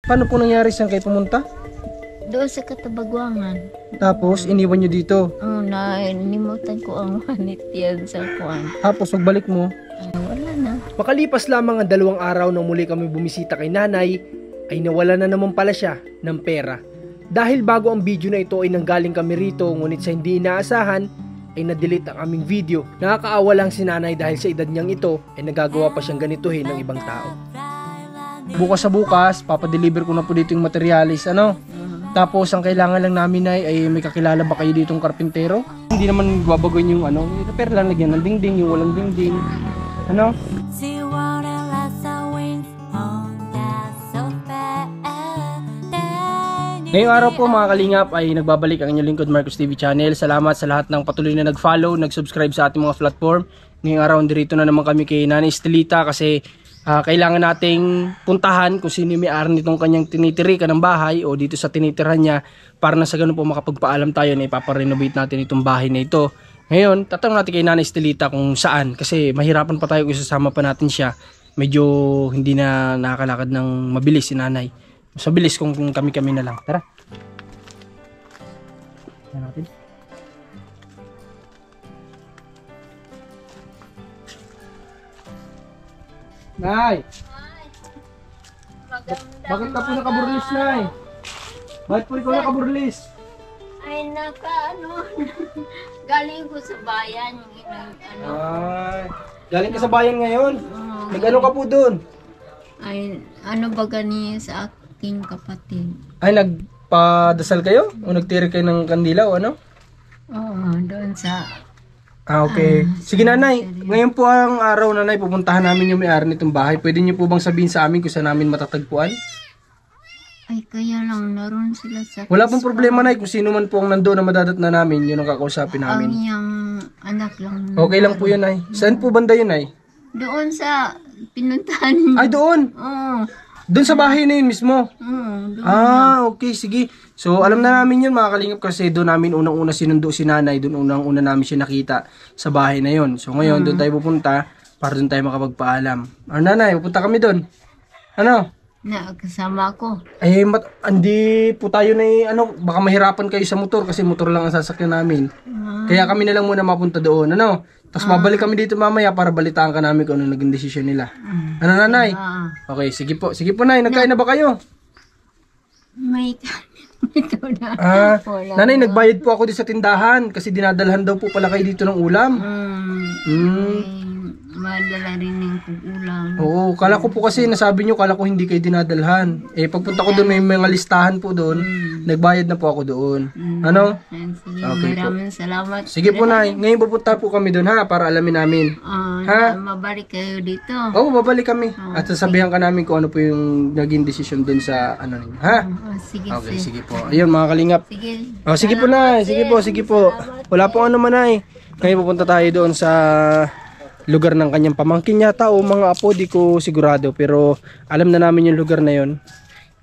Paano po nangyari, saan kayo pumunta? Doon sa Katabagwangan. Tapos iniwan nyo dito. Nalimutan ko ang manit yan sa kuwan. Tapos pagbalik mo, Wala na. makalipas lamang ang 2 araw nang muli kami bumisita kay nanay, ay nawala na naman pala siya ng pera. Dahil bago ang video na ito ay nanggaling kami rito, ngunit sa hindi inaasahan ay na-delete ang aming video. Nakakaawa lang si nanay dahil sa edad niyang ito ay nagagawa pa siyang ganituhin ng ibang tao. Bukas sa bukas, papadeliver ko na po dito yung materialis, ano? Tapos ang kailangan lang namin ay may kakilala ba kayo ditong karpintero? Hindi naman babagoyin yung ano, pero lang lagyan ng dingding, yung walang dingding. Ano? Ngayong araw po mga kalingap ay nagbabalik ang inyong lingkod Marcos TV channel. Salamat sa lahat ng patuloy na nag-follow, nag-subscribe sa ating mga platform. Ngayong araw dirito na naman kami kay Nanay Estelita kasi kailangan nating puntahan kung sino yung may-ari nitong kanyang tinitirikan ng bahay o dito sa tinitirahan niya para na sa ganun po makapagpaalam tayo na ipaparenovate natin itong bahay na ito. Ngayon, tatanong natin kay Nanay Estelita kung saan kasi mahirapan pa tayo kung isasama pa natin siya. Medyo hindi na nakakalakad ng mabilis si Nanay. Mas mabilis kung kami-kami na lang. Tara. Yan natin. Nay! Bakit ka po nakaburlis, Nay? Bakit po ikaw nakaburlis? Ay, galing ko sa bayan. Ay, galing ka sa bayan ngayon? Nag-ano ka po doon? Ay, ba gani sa aking kapatid? Ay, nagpadasal kayo? O nagtiri kayo ng kandila o ano? Oo, doon sa... Okay. Sige nanay, ngayon po ang araw nanay, pupuntahan namin yung may-ari nitong bahay. Pwede niyo po bang sabihin sa amin kung saan namin matatagpuan? Ay, kaya lang, naroon sila sa... Wala pong problema nay, kung sino man po ang nandoon na madadat na namin, yun ang kakausapin Ang namin. iyang anak lang. Okay lang po yun nay. Saan po banda yun nay? Doon sa pinuntahan niyo. Ay doon! Oo. Doon sa bahay na yun mismo? Doon. Okay, sige. So, alam na namin yun mga kalingap kasi doon namin unang-una sinundo si nanay, doon unang-una namin siya nakita sa bahay na yun. So, ngayon, doon tayo pupunta para doon tayo makapagpaalam. Ano nanay, pupunta kami doon. Ano? Na, kasama ko. Ay, hindi po tayo na baka mahirapan kayo sa motor kasi motor lang ang sasakyan namin. Kaya kami na lang muna mapunta doon. Ano? Tapos mabalik kami dito mamaya para balitaan ka namin kung ano naging desisyon nila. Ano nanay? Okay, sige po. Sige po nay, nagkain na ba kayo? May ikaw na. Nanay, nagbayad po ako dito sa tindahan kasi dinadalhan daw po pala kayo dito ng ulam. Madala rin yung ulam. Oo, kala ko po kasi nasabi nyo, kala ko hindi kayo dinadalhan. Eh, pagpunta ko doon, may mga listahan po doon. Nagbayad na po ako doon. Ano? Sige, Okay maraming salamat. Sige po nay, ngayon pupunta po kami doon ha, para alamin namin. Ha? Mabalik kayo dito. Oo, babalik kami. At sasabihan ka namin kung ano po yung naging desisyon doon sa ano ninyo. Ha? Sige, Okay, sige po. Ayun mga kalingap. Sige. Sige po nay, sige po, sige po. Wala pong ano man nay. Ngayon pupunta tayo doon sa lugar ng kanyang pamangkin yata o mga apo, di ko sigurado, pero alam na namin yung lugar na yon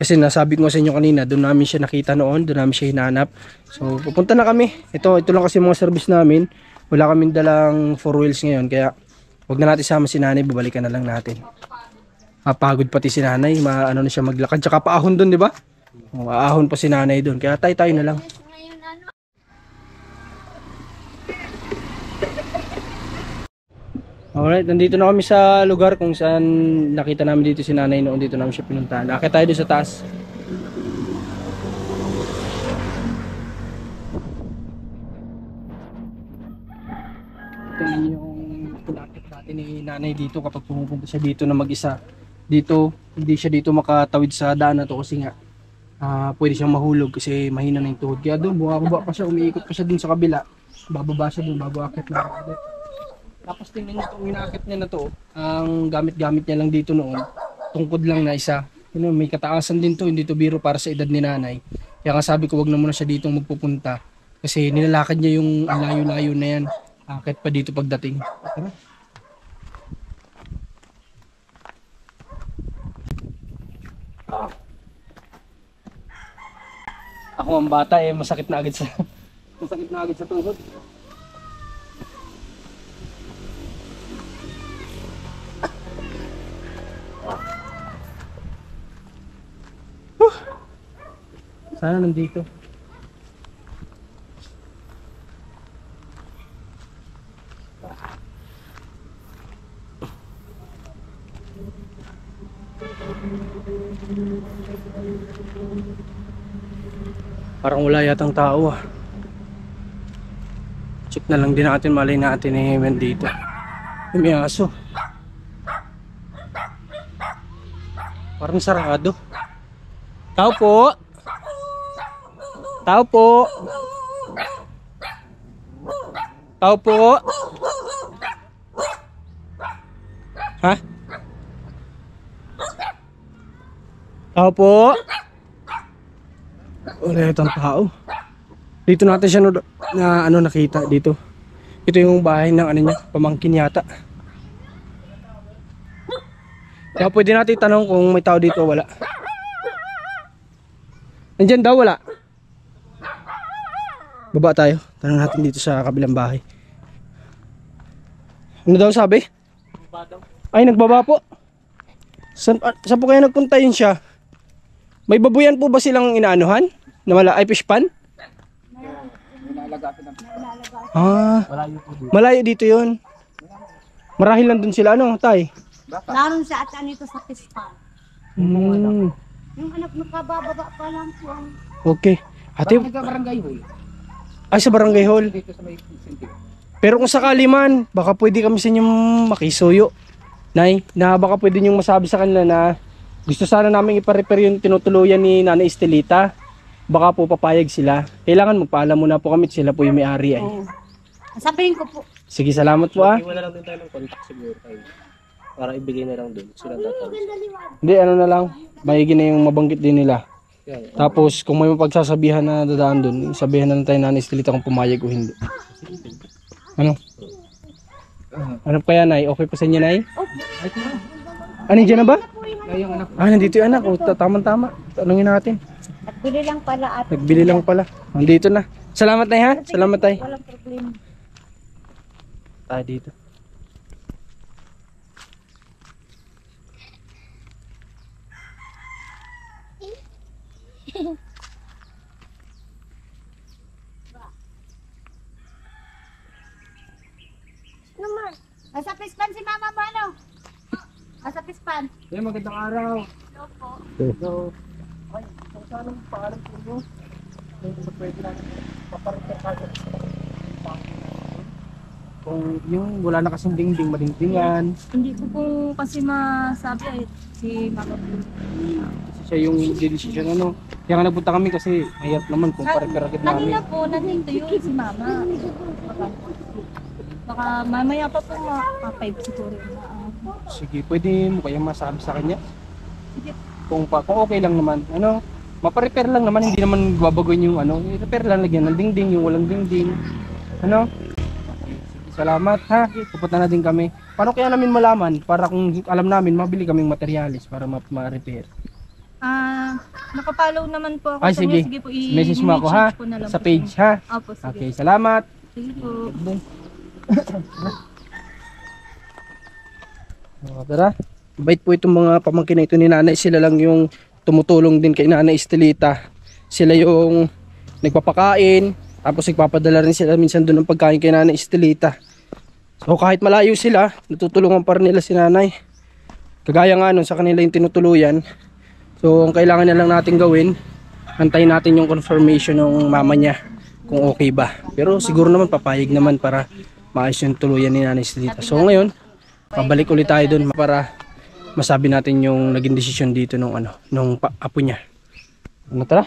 kasi nasabi ko sa inyo kanina, doon namin siya nakita noon, doon namin siya hinahanap. So pupunta na kami. Ito lang kasi mga service namin, wala kaming dalang 4 wheels ngayon, kaya wag na natin sama si nanay, babalikan na lang natin. Mapagod pati si nanay, maano na siya maglakad, tsaka paahon doon, di ba? Aahon pa si nanay doon, kaya tayo na lang. Alright, nandito na kami sa lugar kung saan nakita namin dito si nanay noon, dito namin siya pinuntahan. Akit tayo doon sa taas. Ito yung pinakit natin ni nanay dito kapag pumupunta siya dito na mag-isa. Dito, hindi siya dito makatawid sa daan na to kasi nga pwede siyang mahulog kasi mahina na yung tuhod. Kaya doon, bumababa pa siya, umiikot pa siya dun sa kabila. Bababa siya doon bago akit na akit. Tapos tingnan nyo itong inakit niya na to, ang gamit-gamit niya lang dito noon, tungkod lang na isa. May kataasan din to, hindi to biro para sa edad ni nanay. Kaya nga sabi ko wag na muna siya dito magpupunta. Kasi nilalakad niya yung layo-layo na yan. Akit pa dito pagdating. Tara. Ako ang bata masakit na agad sa tuhod. Sana nandito. Parang wala yatang tao ah. Check na lang din natin, malay natin eh dito. May aso. Parang sarado. Tao po. Tao po. Tao po. Ha? Tao po. Wala itong tao. Dito natin siya na ano nakita dito. Ito yung bahay ng ano niya, pamangkin yata. Kaya pwede natin itanong kung may tao dito o wala. Nandyan daw wala. Baba tayo. Tanong natin dito sa kabilang bahay. Ano daw sabi? Ay, nagbaba po. Saan po kaya nagpunta yun siya? May babuyan po ba silang inaanuhan? Na wala ay fish pan? Ah, malayo dito yun. Marahil lang dun sila, ano, tay? Naroon sa atan ito sa pispan. Hmm, Yung anak nakabababa pa lang po. okay. Ate, Barangay hall. ay sa barangay hall. Dito sa may Sinti. Pero kung sakali man, baka pwede kami sa inyong makisuyo. Nay, na baka pwede niyong masabi sa kanila na gusto sana namin ipa-repair yung tinutuluyan ni Nanay Estelita. Baka po papayag sila. Kailangan magpaalam muna po kami, sila po yung may-ari ay. Oo. Sabihin ko po. Sige, salamat po ah. Iwan na lang din tayo ng contact siguro tayo. Para ibigay na lang doon. Sila tatawag. Hindi, ano na lang, maigi na yung mabanggit din nila. Yan. Tapos kung may mapagsasabihan na dadaan doon, sabihan na lang tayo Nanay Estelita kung pumayag o hindi. Ano? Ano kaya, Nay? Okay pa sa inyo, Nay? Ano, dyan na ba? Ay, yung anak. Ah, nandito yung anak. O, tama-tama. Tanungin natin. Nagbili lang pala at Nagbili lang pala. Nandito na. Salamat, Nay, ha? Salamat, Tay. walang problema. Tayo dito. Naman. Nasa pispan si Mama ba, no? Nasa pispan. Hey, magandang araw. Hello po. So, ay, kung saan ang paalam po nyo? Kung pwede natin paparapit tayo. Kung yung wala na kasing dingding, madingdingan. Hindi ko po kasi masabi ay si Mama po. Kasi siya yung decision ano. Kaya nga nagpunta kami kasi mayat naman kung pare-peragit namin. Kanina po, nandito yun si Mama. Baka mamaya pa po mga 5 siguro. Sige, pwede mo kaya masabi sa kanya? Kung okay lang naman, ano, maparepair lang naman, hindi naman babaguhin yung ano, i-repair lang, lagyan ng dingding, yung walang dingding. Ano? Sige, salamat ha. Pupunta na din kami. Paano kaya namin malaman para kung alam namin, mabili kaming materialis para ma-repair? Nakapollow naman po ako Ay, sa sige. inyo. Sige po, Message mo ako ha, ko na lang sa po page inyo. ha. Opo, sige. Okay, salamat. Sige po. Tara. Bait po itong mga pamangkin na ito ni Nanay. Sila lang yung tumutulong din kay Nanay Estelita. Sila yung nagpapakain. Tapos nagpapadala rin sila minsan doon ng pagkain kay Nanay Estelita. So kahit malayo sila, natutulungan pa rin nila si Nanay. Kagaya nga nun sa kanila yung tinutuluyan. So ang kailangan na lang natin gawin, antayin natin yung confirmation ng mama niya kung okay ba. Pero siguro naman papayag naman para maayos yung tuluyan ni Nanay Estelita. So ngayon, pabalik ulit tayo doon para masabi natin yung naging desisyon dito nung ano, nung apo niya. Ano, tara?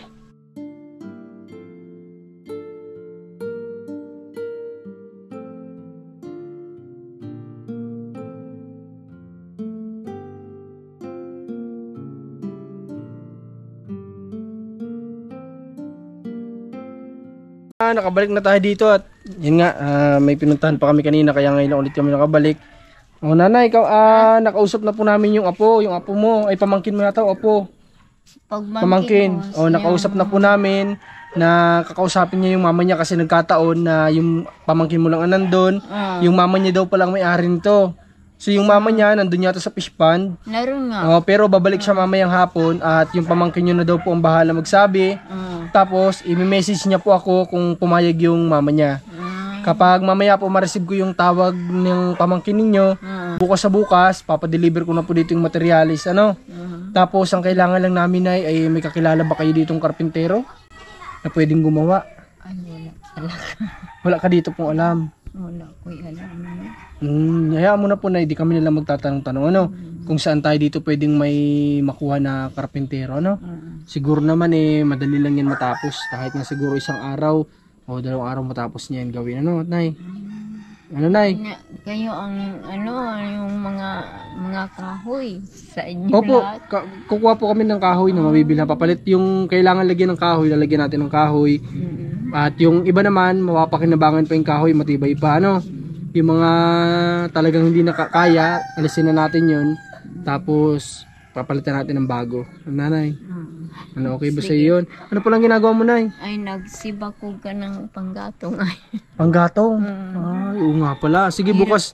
Nakabalik na tayo dito at yun nga, may pinuntahan pa kami kanina kaya ngayon ulit kami nakabalik. Oh, Nanay, ikaw, nakausap na po namin yung apo mo, ay pamangkin mo yata, apo. Pamangkin. Oh, nakausap na po namin na kakausapin niya yung mama niya kasi nagkataon na yung pamangkin mo lang nandun. Yung mama niya daw palang may-ari nito. So yung mama niya nandun yata sa fish pond. Naroon nga. Oh, pero babalik siya mamayang hapon at yung pamangkin niyo na daw po ang bahala magsabi tapos i-message niya po ako kung pumayag yung mama niya. Kapag mamaya po ma-receive ko yung tawag ng pamangkin ninyo, bukas sa bukas, papadeliver ko na po dito yung materialis, ano? Tapos ang kailangan lang namin ay may kakilala ba kayo ditong karpintero na pwedeng gumawa? Ay, wala talaga. Wala ka dito pong alam. Wala ko alam. Hayaan mo na po na hindi kami nila magtatanong-tanong, ano? Kung saan tayo dito pwedeng may makuha na karpintero, ano? Siguro naman madali lang yan matapos. Kahit nga siguro isang araw o 2 araw matapos niya yan gawin, ano, Nay? Ano, Nay? Kayo ang yung mga kahoy sa inyo Opo, lahat. kukuha po kami ng kahoy na mabibili na papalit. Yung kailangan lagyan ng kahoy, lalagyan natin ng kahoy. At yung iba naman, mapapakinabangan pa yung kahoy, matibay pa, ano? Yung mga talagang hindi nakakaya, alisin na natin yun. Tapos, papalitan natin ng bago. Nanay, ano, okay ba sa yun? Ano pa lang ginagawa mo, Nay? Ay, nagsibakog ka ng panggatong ay. Panggatong? Ay, oo nga pala. Sige, bukas,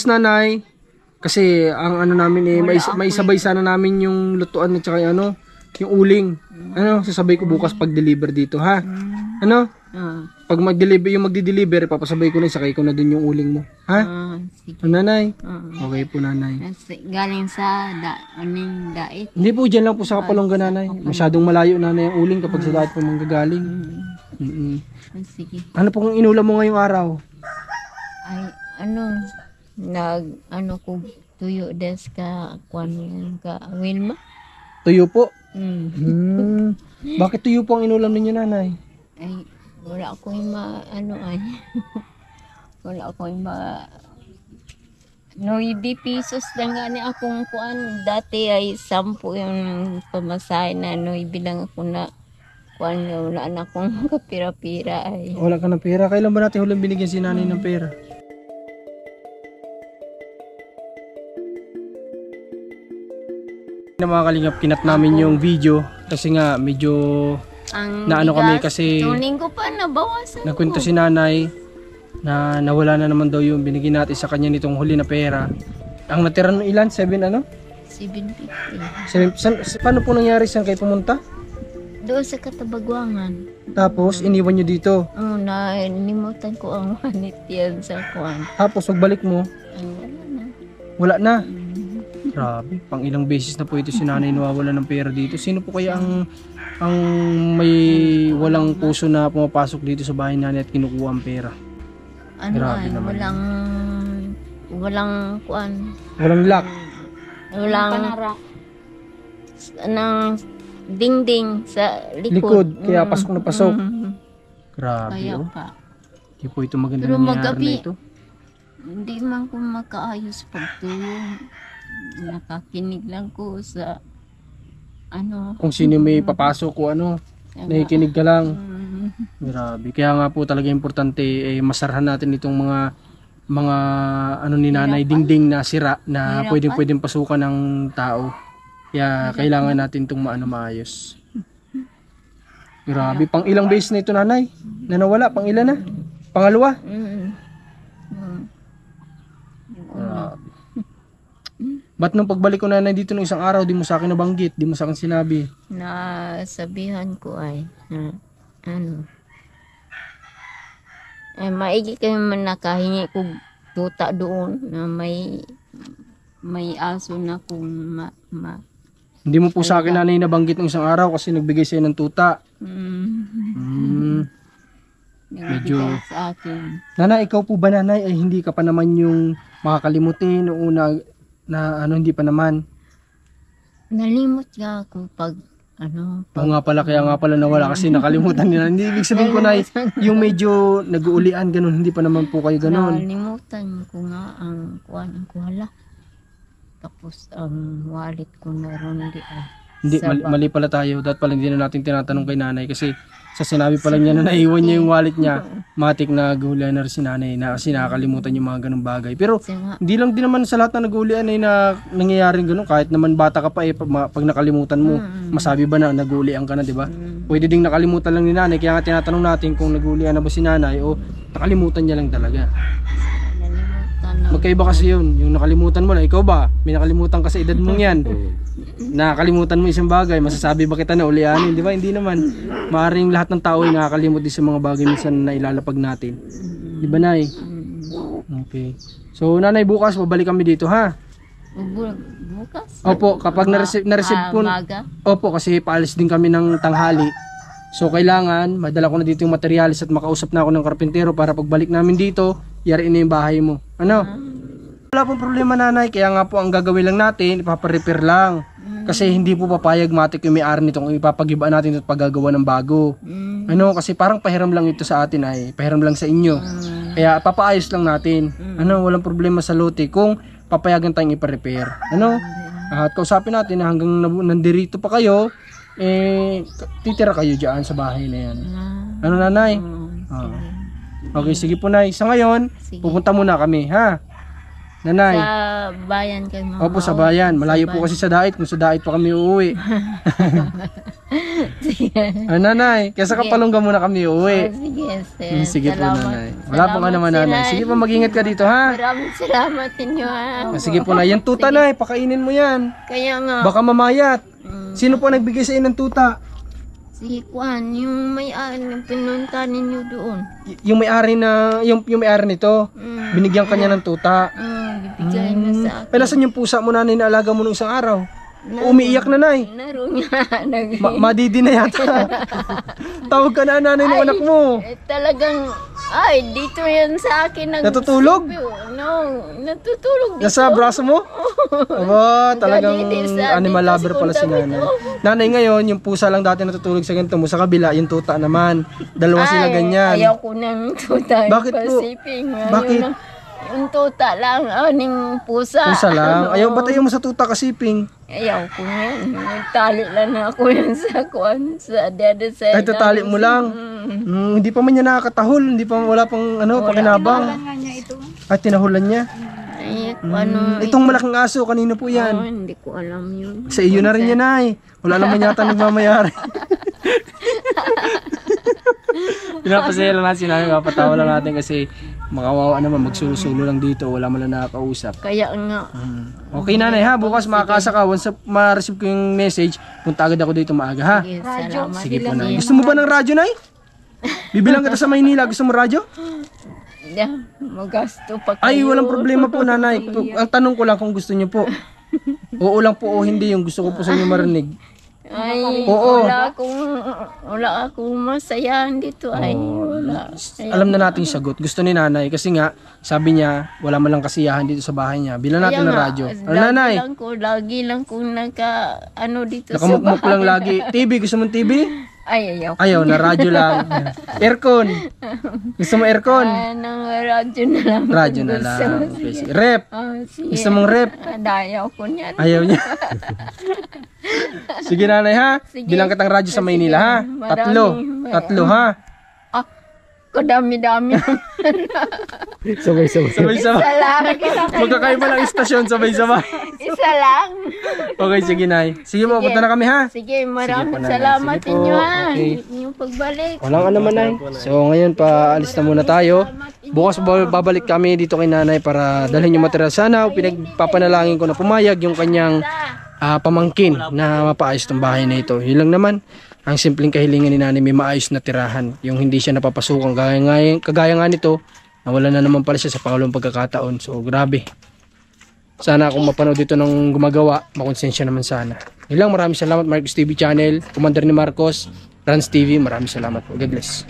Nanay. Kasi ang ano namin may sabay sana namin yung lutuan at saka yung yung uling. Ano, sasabay ko bukas pag deliver dito, ha? Ano? Pag magdi-deliver, papasabay ko na, sakay ko na dun yung uling mo. Ha? Sige. Nanay? Okay po, Nanay. Galing sa dait. Hindi po, dyan lang po sa Kapalongga, Nanay. Masyadong malayo, Nanay, ang uling kapag sa dait po manggagaling. Sige. Ano po kung inulam mo ngayong araw? Ay, ko tuyo des ka Wilma. Tuyo po? Bakit tuyo po ang inulam ninyo, Nanay? Ay, wala akong wala akong 9 pesos lang gani akong kuan. Dati ay 10 yung pamasahe na 9 lang ako na kuan, wala na akong kapira-pira ay. Wala ka ng pera. Kailan ba natin huling binigyan si Nanay ng pera? Na mga kalingap, kinat namin yung video kasi nga medyo Ang naano bigas, kami kasi tuning ko pa nabawasan nagkwento si Nanay na nawala na naman daw yung binigyan natin sa kanya nitong huli na pera. Ang natira ng ilan? 7 ano? 750. Paano po nangyari? Saan kayo pumunta? Doon sa Katabagwangan. Tapos iniwan nyo dito. Nalimutan ko ang manit yan sa kuan. Tapos pagbalik mo, Ay, wala na. wala na. Grabe, pang ilang beses na po ito si Nanay nawawala ng pera dito. Sino po kaya ang may walang puso na pumapasok dito sa bahay Nanay at kinukuha ang pera? Grabe naman. Walang kuan. Walang lock. Walang ng dingding sa Likod, kaya pasok na pasok. Grabe, Kaya oh. pa. Hindi po ito maganda Pero nangyayari magabi, na ito. hindi man ko makaayos pagtulong. Nakakinig lang ko sa Kung sino may papasok o nakikinig ka lang. Grabe. Kaya nga po talaga importante masarahan natin itong mga ni Nanay dingding na sira na pwedeng pasukan ng tao. Kaya kailangan natin itong maayos. Grabe. Pang ilang beses na ito, Nanay? Na nawala? Pang ilan na? Pangalawa? Grabe. Ba't nung pagbalik ko, Nanay, dito ng isang araw, di mo sa akin nabanggit, di mo sa akin sinabi? Nasabihan ko ay maigi kayo man nakahingi ko tuta doon na may aso na kung Hindi mo po sa akin, Nanay, nabanggit ng isang araw kasi nagbigay sa'yo ng tuta. Medyo sa akin. Nanay, ikaw po ba, Nanay, ay hindi ka pa naman yung makakalimutin noong una na hindi pa naman? Nalimot nga ako pag Oo nga pala, kaya nga pala nawala kasi nakalimutan nila. Hindi, ibig sabihin ko, Nay, yung medyo nag-uulian, ganun, hindi pa naman po kayo ganun. nalimutan ko nga ang kuwan ang kuhala. Tapos ang wallet ko na ron di ay. Hindi, mali pala tayo. Dapat pala hindi na natin tinatanong kay Nanay kasi sa sinabi pala niya na naiwan niya yung wallet niya, matik na nag-uulian na rin si Nanay na kasi nakakalimutan yung mga ganung bagay. Pero hindi lang din naman sa lahat na nag-uulian ay na nangyayaring ganun. Kahit naman bata ka pa pag nakalimutan mo, masabi ba na nag-uulian ka na, di ba? Pwede ding nakalimutan lang ni Nanay. Kaya nga tinatanong natin kung nag-uulian na ba si Nanay o nakalimutan niya lang talaga. Nalimutan na. magkaiba kasi yun. Yung nakalimutan mo na, ikaw ba? May nakalimutan ka sa edad mong yan. Nakakalimutan mo isang bagay, masasabi ba kita na ulianin, di ba? Hindi naman. Maaring lahat ng tao ay nakakalimut din sa mga bagay minsan na ilalapag natin. Di ba, Nay? Okay. So, Nanay, bukas babalik kami dito, ha? Bukas? Opo, kapag na-receive po. Maga? Opo, kasi paalis din kami ng tanghali. So, kailangan, madala ko na dito yung materialis at makausap na ako ng karpintero para pagbalik namin dito, yariin na yung bahay mo. Ano? Wala pong problema, Nanay. Kaya nga po ang gagawin lang natin, ipaparepair lang. Kasi hindi po papayag matik yung may-ari nito kung ipapagiba natin ito at paggagawa ng bago. Ano, kasi parang pahiram lang ito sa atin ay, pahiram lang sa inyo. Kaya papaayos lang natin. Ano, walang problema sa lote kung papayagan tayong ipa-repair. Ano? At kausapin natin na hanggang nandirito pa kayo, titira kayo dyan sa bahay na yan. Ano, Nanay? Okay, sige po, Nay. Sa ngayon, Sige. pupunta muna kami, ha? Nanay. Sa bayan kayo mga Opo, sa bayan. Malayo po kasi sa dait. Kung sa dait pa kami uuwi. Nanay, kesa kapalungga muna kami uuwi. Sige, sir. Sige po, Salamat. Nanay. Wala po nga naman, Nanay. Sige po, mag-ingat ka dito, ha? Maraming salamat inyo, ha. Sige po, Nay. Yan tuta, Nay. Pakainin mo yan. Kaya nga, Baka mamayat. Sino po nagbigay sa inyo ng tuta? si Juan, yung may-ari ng pinunta ninyo doon. Yung may-ari na, yung may-ari nito, binigyan kanya ng tuta. Bibigay na sa akin. Ay, nasan yung pusa mo, Nanay, na alaga mo nung isang araw? Umiiyak na, Nay. Naroon niya. Madidi na yata. Tawag ka na, Nanay, ng anak mo. Talagang, dito yan sa akin. Natutulog? No, natutulog dito. Nasa braso mo? Aba, talagang Ganito sa- animal dito sa lover pala si kunda Nanay. dito. Nanay, ngayon, yung pusa lang dati natutulog sa ganito mo. Sa kabila, yung tuta naman. Dalawa sila ganyan. Ayaw ko ng tuta. Bakit po? Pasiping. Bakit? Yung tuta lang, aning pusa. Pusa lang. Ayaw, ba't ayaw mo sa tuta kasiping? Ayaw ko yan. Nagtali lang ako yan sa kuwan. Sa dada sa... Ay, tatali mo lang. Hindi pa man niya nakakatahol. Hindi pa, wala pang pakinabang. nga niya ito. At tinahulan niya. Ay, ano... Itong malaking aso, kanino po yan? Hindi ko alam yun. Sa iyo na rin yan, Nay. Wala naman yata nagmamayari. Pinapasaya lang natin si Nanay, mapatawa lang natin kasi makawawa naman, magsulo-sulo lang dito, wala man lang nakakausap. Kaya nga, Okay, Nanay, ha, bukas makakasa ka, once ma-receive ko yung message, punta agad ako dito maaga, ha? sige, salamat. Sige po, Nay. Gusto mo ba ng radyo, Nay? Bibilang kita sa Maynila, gusto mo radyo? Magasto pa kayo. Ay, walang problema po, Nanay. Ang tanong ko lang kung gusto niyo po. Oo lang po o hindi, yung gusto ko po sa inyo marinig. Ay, Oo. wala akong masayahan dito. Ay, wala. Alam na natin yung sagot. Gusto ni Nanay kasi nga, sabi niya, wala man lang kasiyahan dito sa bahay niya. Bilang natin ng radyo. Ano, Nanay? Lagi lang ko dito Nakamukmuk lang lagi. TV, gusto mong TV? Ay, ayaw. Ayaw, na radyo lang. Aircon. Gusto mo aircon? Ng radyo na lang. Radyo na lang. Okay, sige. Rep. Sige. Gusto mong rep? Ayaw ko niyan. Ayaw niya. Sige, Nanay, ha? Sige. Bilang kitang radyo sa Maynila, ha? Maraming- Tatlo, ha? Kadami-dami. Sabay-sabay. Sabay-sabay. Isa lang. Magkakaiba lang istasyon, sabay-sabay. Isa lang. Okay, sige, Nay. Sige po, punta na kami, ha? Sige, maraming Nanay. salamat Sige po. inyo, ha. Okay. Yung pagbalik. Walang ano man, Nay. So, ngayon, paalis na muna tayo. Bukas babalik kami dito kay Nanay para dalhin yung material. Sana, pinagpapanalangin ko na pumayag yung kanyang pamangkin na mapaayos tong bahay na ito. Yun lang naman. Ang simpleng kahilingan ni Nanay, may maayos na tirahan. Yung hindi siya napapasukan. Kagaya nga nito, nawala na naman pala siya sa pangalawang pagkakataon. So, grabe. Sana kung mapanood dito ng gumagawa, makonsensya naman sana. Yun lang, maraming salamat Marcos TV Channel, Commander ni Marcos, Rans TV, maraming salamat po. God bless.